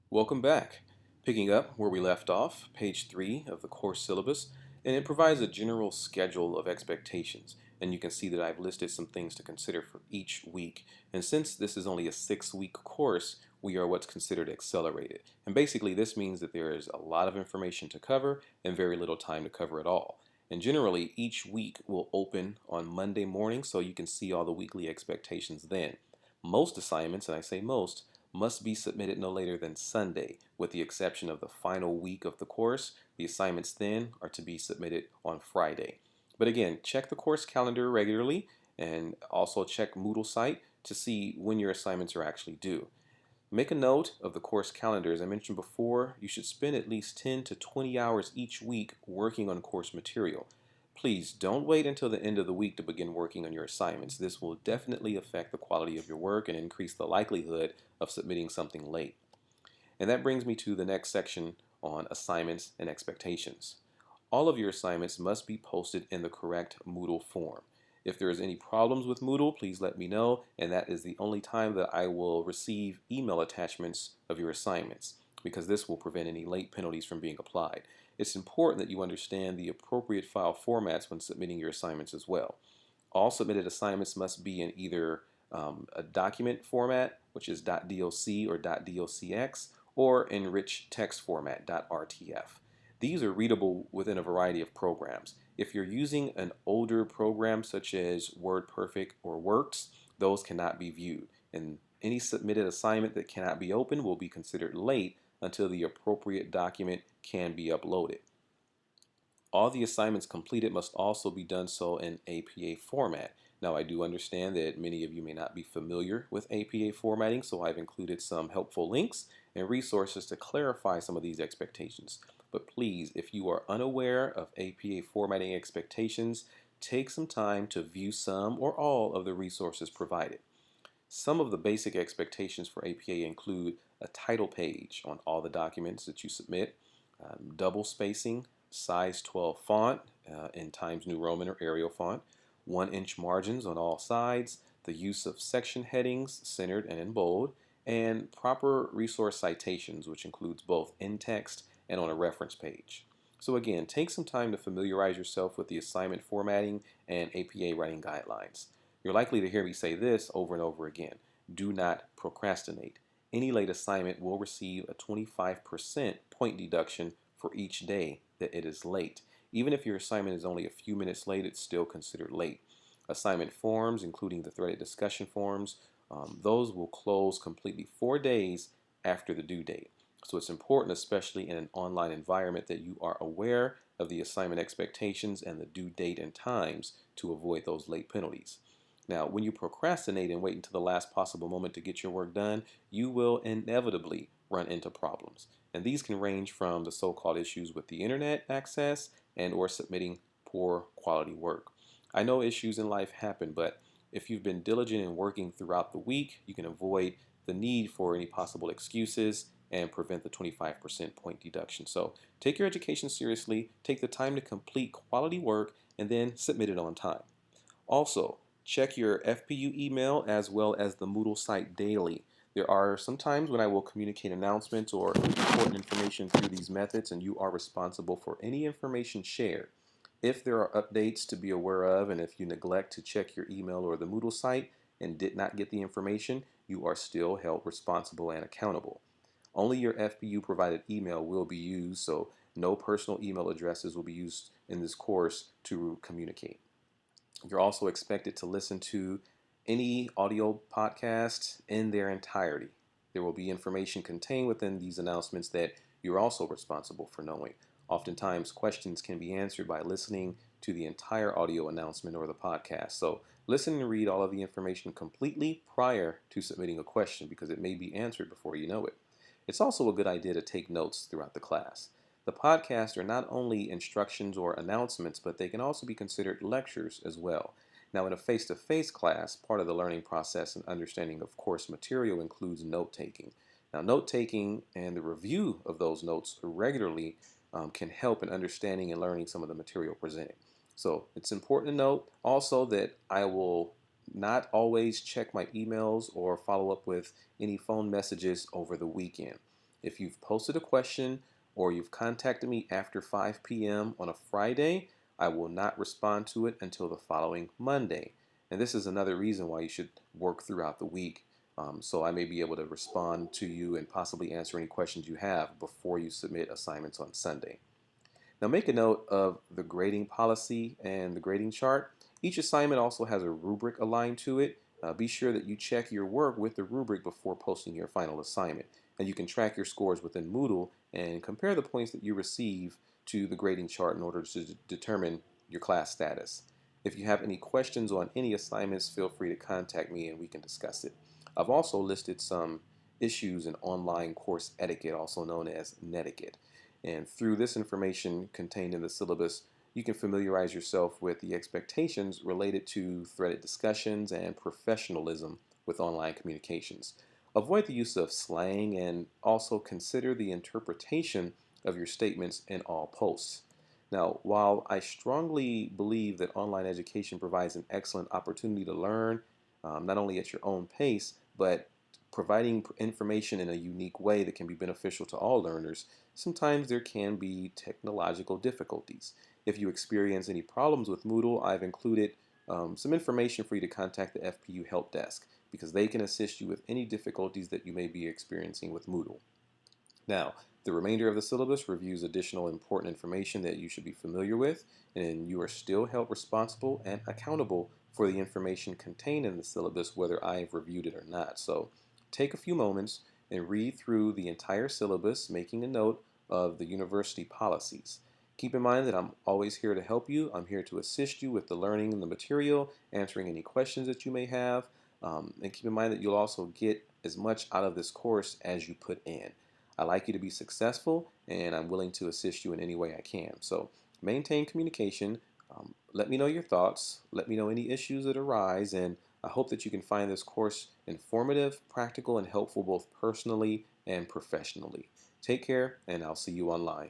Welcome back. Picking up where we left off, page 3 of the course syllabus, and it provides a general schedule of expectations. And you can see that I've listed some things to consider for each week. And since this is only a 6-week course, we are what's considered accelerated. And basically, this means that there is a lot of information to cover and very little time to cover it all. And generally, each week will open on Monday morning, so you can see all the weekly expectations then. Most assignments, and I say most, must be submitted no later than Sunday, with the exception of the final week of the course. The assignments then are to be submitted on Friday. But again, check the course calendar regularly and also check Moodle site to see when your assignments are actually due. Make a note of the course calendar. As I mentioned before, you should spend at least 10 to 20 hours each week working on course material. Please don't wait until the end of the week to begin working on your assignments. This will definitely affect the quality of your work and increase the likelihood of submitting something late. And that brings me to the next section on assignments and expectations. All of your assignments must be posted in the correct Moodle form. If there is any problems with Moodle, please let me know, and that is the only time that I will receive email attachments of your assignments, because this will prevent any late penalties from being applied. It's important that you understand the appropriate file formats when submitting your assignments as well. All submitted assignments must be in either a document format, which is .doc or .docx, or in rich text format, .rtf. These are readable within a variety of programs. If you're using an older program such as WordPerfect or Works, those cannot be viewed. And any submitted assignment that cannot be opened will be considered late until the appropriate document can be uploaded. All the assignments completed must also be done so in APA format. Now, I do understand that many of you may not be familiar with APA formatting, so I've included some helpful links and resources to clarify some of these expectations. But please, if you are unaware of APA formatting expectations, take some time to view some or all of the resources provided. Some of the basic expectations for APA include a title page on all the documents that you submit, double spacing, size 12 font in Times New Roman or Arial font, 1-inch margins on all sides, the use of section headings centered and in bold, and proper resource citations, which includes both in text and on a reference page. So again, take some time to familiarize yourself with the assignment formatting and APA writing guidelines. You're likely to hear me say this over and over again. Do not procrastinate. Any late assignment will receive a 25% point deduction for each day that it is late. Even if your assignment is only a few minutes late, it's still considered late. Assignment forms, including the threaded discussion forms, those will close completely 4 days after the due date. So it's important, especially in an online environment, that you are aware of the assignment expectations and the due date and times to avoid those late penalties. Now, when you procrastinate and wait until the last possible moment to get your work done, you will inevitably run into problems. And these can range from the so-called issues with the internet access and or submitting poor quality work. I know issues in life happen, but if you've been diligent in working throughout the week, you can avoid the need for any possible excuses and prevent the 25% point deduction. So take your education seriously, take the time to complete quality work, and then submit it on time. Also, check your FPU email as well as the Moodle site daily. There are some times when I will communicate announcements or important information through these methods, and you are responsible for any information shared. If there are updates to be aware of, and if you neglect to check your email or the Moodle site and did not get the information, you are still held responsible and accountable. Only your FPU provided email will be used, so no personal email addresses will be used in this course to communicate. You're also expected to listen to any audio podcast in their entirety. There will be information contained within these announcements that you're also responsible for knowing. Oftentimes, questions can be answered by listening to the entire audio announcement or the podcast. So listen and read all of the information completely prior to submitting a question, because it may be answered before you know it. It's also a good idea to take notes throughout the class. The podcasts are not only instructions or announcements, but they can also be considered lectures as well. Now, in a face-to-face class, part of the learning process and understanding of course material includes note-taking. Now, note-taking and the review of those notes regularly can help in understanding and learning some of the material presented. So it's important to note also that I will not always check my emails or follow up with any phone messages over the weekend. If you've posted a question or you've contacted me after 5 p.m. on a Friday, I will not respond to it until the following Monday. And this is another reason why you should work throughout the week. So I may be able to respond to you and possibly answer any questions you have before you submit assignments on Sunday. Now make a note of the grading policy and the grading chart. Each assignment also has a rubric aligned to it. Be sure that you check your work with the rubric before posting your final assignment. And you can track your scores within Moodle and compare the points that you receive to the grading chart in order to determine your class status. If you have any questions on any assignments, feel free to contact me and we can discuss it. I've also listed some issues in online course etiquette, also known as netiquette. And through this information contained in the syllabus, you can familiarize yourself with the expectations related to threaded discussions and professionalism with online communications. Avoid the use of slang and also consider the interpretation of your statements in all posts. Now, while I strongly believe that online education provides an excellent opportunity to learn, not only at your own pace, but providing information in a unique way that can be beneficial to all learners, sometimes there can be technological difficulties. If you experience any problems with Moodle, I've included some information for you to contact the FPU Help Desk because they can assist you with any difficulties that you may be experiencing with Moodle. Now, the remainder of the syllabus reviews additional important information that you should be familiar with, and you are still held responsible and accountable for the information contained in the syllabus, whether I've reviewed it or not. So, take a few moments and read through the entire syllabus, making a note of the university policies. Keep in mind that I'm always here to help you. I'm here to assist you with the learning and the material, answering any questions that you may have. And keep in mind that you'll also get as much out of this course as you put in. I like you to be successful, and I'm willing to assist you in any way I can. So maintain communication. Let me know your thoughts. Let me know any issues that arise, and I hope that you can find this course informative, practical, and helpful both personally and professionally. Take care, and I'll see you online.